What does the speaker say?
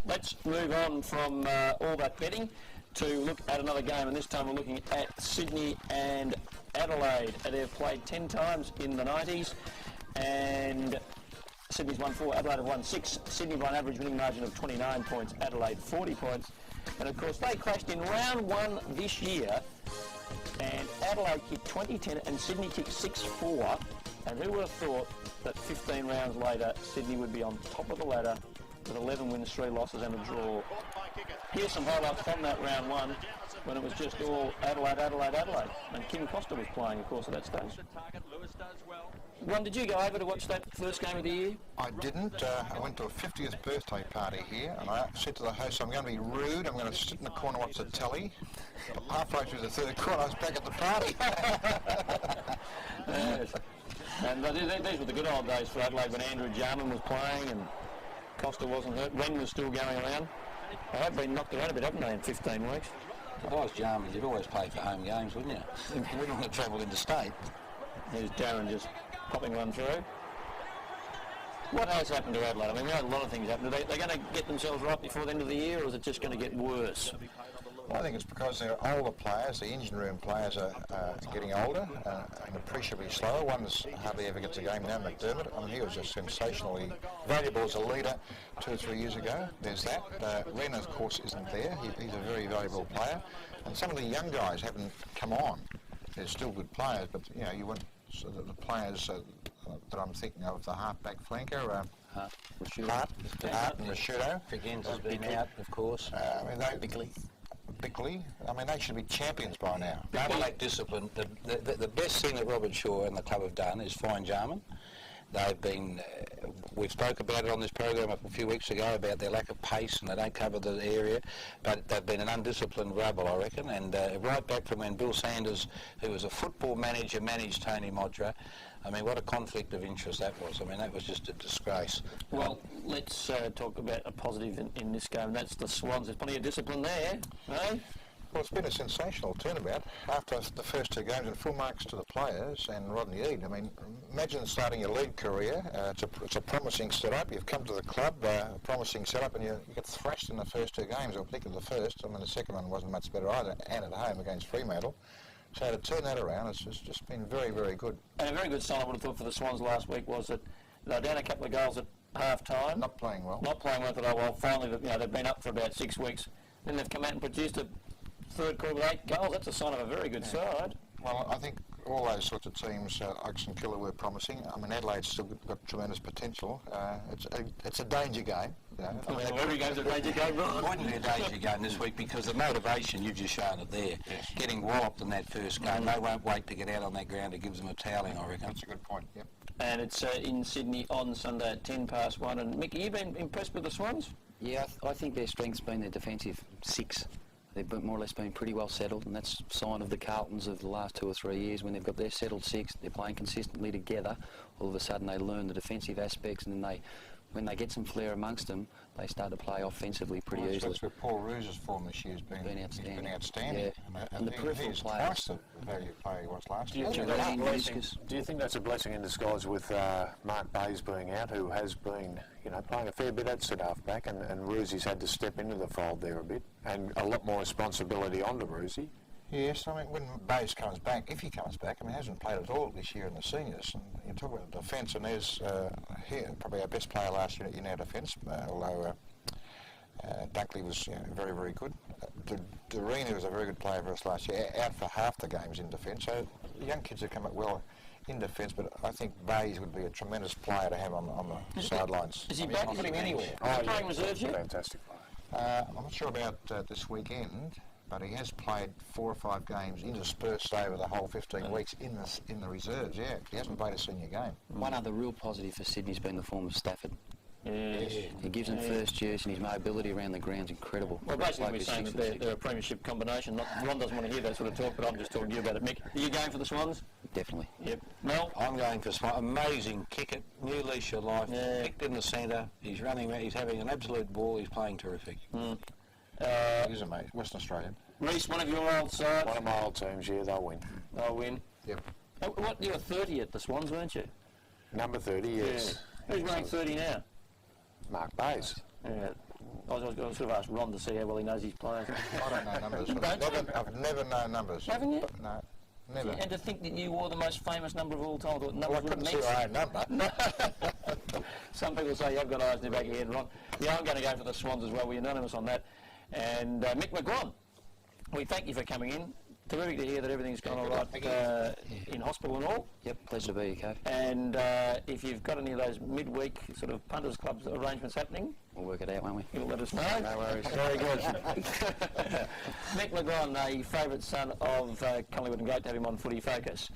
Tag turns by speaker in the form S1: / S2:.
S1: let's move on from all that betting to look at another game, and this time we're looking at Sydney and Adelaide. They've played 10 times in the 90s, and Sydney's won 4, Adelaide have won 6. Sydney by an average winning margin of 29 points, Adelaide 40 points. And of course they clashed in round 1 this year, and Adelaide kicked 20-10 and Sydney kicked 6-4. And who would have thought that 15 rounds later Sydney would be on top of the ladder with 11 wins, 3 losses and a draw. Here's some highlights from that round 1 when it was just all Adelaide. And Kim Costa was playing, of course, at that stage. Ron, did you go over to watch that first game of the year?
S2: I didn't. I went to a 50th birthday party here, and I said to the host, I'm going to be rude, I'm going to sit in the corner and watch the telly. Halfway through the third quarter, I was back at the party.
S1: Yes. And these were the good old days for Adelaide when Andrew Jarman was playing and Costa wasn't hurt. Wen was still going around. They've been knocked around a bit, haven't they, in 15 weeks?
S3: If I was Jarman, you'd always play for home games, wouldn't you? You wouldn't want to travel interstate.
S1: There's Darren just popping one through. What has happened to Adelaide? I mean, we had a lot of things happen. Are they going to get themselves right before the end of the year, or is it just going to get worse?
S2: Well, I think it's because they're older players, the engine room players are getting older and appreciably slower. One's hardly ever gets a game now, McDermott. I mean, he was just sensationally valuable as a leader 2 or 3 years ago. There's that. Ren, of course, isn't there. He's a very valuable player. And some of the young guys haven't come on. They're still good players, but, you know, you want the players that I'm thinking of, the half-back flanker, Hart and Rhys-Jones.
S3: Figgins has been out, of course.
S2: Bickley. I mean, they should be champions by now.
S3: Adelaide discipline. The best thing that Robert Shaw and the club have done is find Jarman. They've been, we've spoke about it on this program a few weeks ago about their lack of pace and they don't cover the area, but they've been an undisciplined rabble, I reckon, and right back from when Bill Sanders, who was a football manager, managed Tony Modra. I mean, what a conflict of interest that was. I mean, that was just a disgrace.
S1: Well, let's talk about a positive in this game, and that's the Swans. There's plenty of discipline there, eh?
S2: Well, it's been a sensational turnabout. After the first 2 games, and full marks to the players and Rodney Eade. I mean, imagine starting your league career. It's a promising setup. You've come to the club, promising setup, and you get thrashed in the first 2 games, or particularly the first. I mean, the second one wasn't much better either, and at home against Fremantle. So to turn that around, it's just been very, very good.
S1: And a very good sign, I would have thought, for the Swans last week was that they were down a couple of goals at half-time.
S2: Not playing well.
S1: Well, finally, you know, they've been up for about 6 weeks. Then they've come out and produced a third quarter with 8 goals. That's a sign of a very good side.
S2: Well, I think all those sorts of teams, Oaks and Killer, were promising. I mean, Adelaide's still got tremendous potential. It's a danger game. You know.
S1: I mean, every game's a danger game, right?
S3: It wouldn't be a danger game this week because the motivation, you've just shown it there.
S2: Yes.
S3: Getting walloped in that first game, they won't wait to get out on that ground. It gives them a toweling, I reckon.
S2: That's a good point, yep.
S1: And it's in Sydney on Sunday at 1:10. And Mickey, you been impressed with the Swans?
S4: Yeah, I think their strength's been their defensive 6. They've more or less been pretty well settled, and that's a sign of the Carltons of the last 2 or 3 years. When they've got their settled 6, they're playing consistently together. All of a sudden they learn the defensive aspects, and then when they get some flair amongst them, they start to play offensively pretty easily.
S2: That's where Paul Roos's form this year has been outstanding.
S4: Yeah. And the peripheral
S2: he's
S4: players.
S2: twice the value player he was last year.
S5: Do you think that's a blessing in disguise with Mark Bayes being out, who has been, you know, playing a fair bit at half-back, and Roosy's had to step into the fold there a bit, and a lot more responsibility onto Roosy?
S2: Yes, I mean, when Bayes comes back, if he comes back, I mean, he hasn't played at all this year in the seniors. And you talk about defence, and there's here probably our best player last year in our defence, although Dunkley was very, very good. Doreen, who was a very good player for us last year, out for half the games in defence. So the young kids have come up well in defence, but I think Bayes would be a tremendous player to have on the sidelines.
S1: Is he back? Is he anywhere?
S5: Oh,
S1: playing reserves yet?
S5: Fantastic
S2: I'm not sure about this weekend, but he has played 4 or 5 games interspersed over the whole 15 weeks in the reserves. Yeah, he hasn't played a senior game.
S4: One other real positive for Sydney's been the form of Stafford.
S1: Yes.
S4: He gives them first years, and his mobility around the ground's incredible.
S1: Well, basically we're saying that they're a premiership combination. Ron doesn't want to hear that sort of talk, but I'm just talking to you about it. Mick, are you going for the Swans?
S4: Definitely.
S1: Yep. Mel?
S3: I'm going for Swans. Amazing kick it, new leash of life, kicked in the centre, he's running around, he's having an absolute ball, he's playing terrific.
S2: He's amazing. Western Australian.
S1: Rhys, one of your old sides?
S5: One of my old teams, yeah, they'll win.
S1: They'll win.
S2: Yep.
S1: What, you were 30 at the Swans, weren't you?
S5: Number 30, yes.
S1: Yeah. Who's running 30 now?
S5: Mark Bayes.
S1: Yeah. I was going to sort of ask Ron to see how well he knows his players.
S2: I don't know numbers.
S1: Don't
S2: I've never known numbers.
S1: Haven't you?
S2: No, never.
S1: And to think that you wore the most famous number of all time. I thought
S2: Well, I
S1: numbers
S2: couldn't
S1: wouldn't
S2: see
S1: mix.
S2: my own number.
S1: Some people say you've got eyes in the back of your head, Ron. Yeah, I'm going to go for the Swans as well. We're unanimous on that. And Mick McGuane, we thank you for coming in. Terrific to hear that everything's gone all right in hospital and all.
S4: Yep, pleasure to be here, Cove.
S1: And if you've got any of those midweek sort of punters clubs arrangements happening,
S4: We'll work it out, won't we?
S1: you'll let us know.
S2: No worries.
S1: Very good. Mick McGuane, a favourite son of Collingwood, and great to have him on Footy Focus.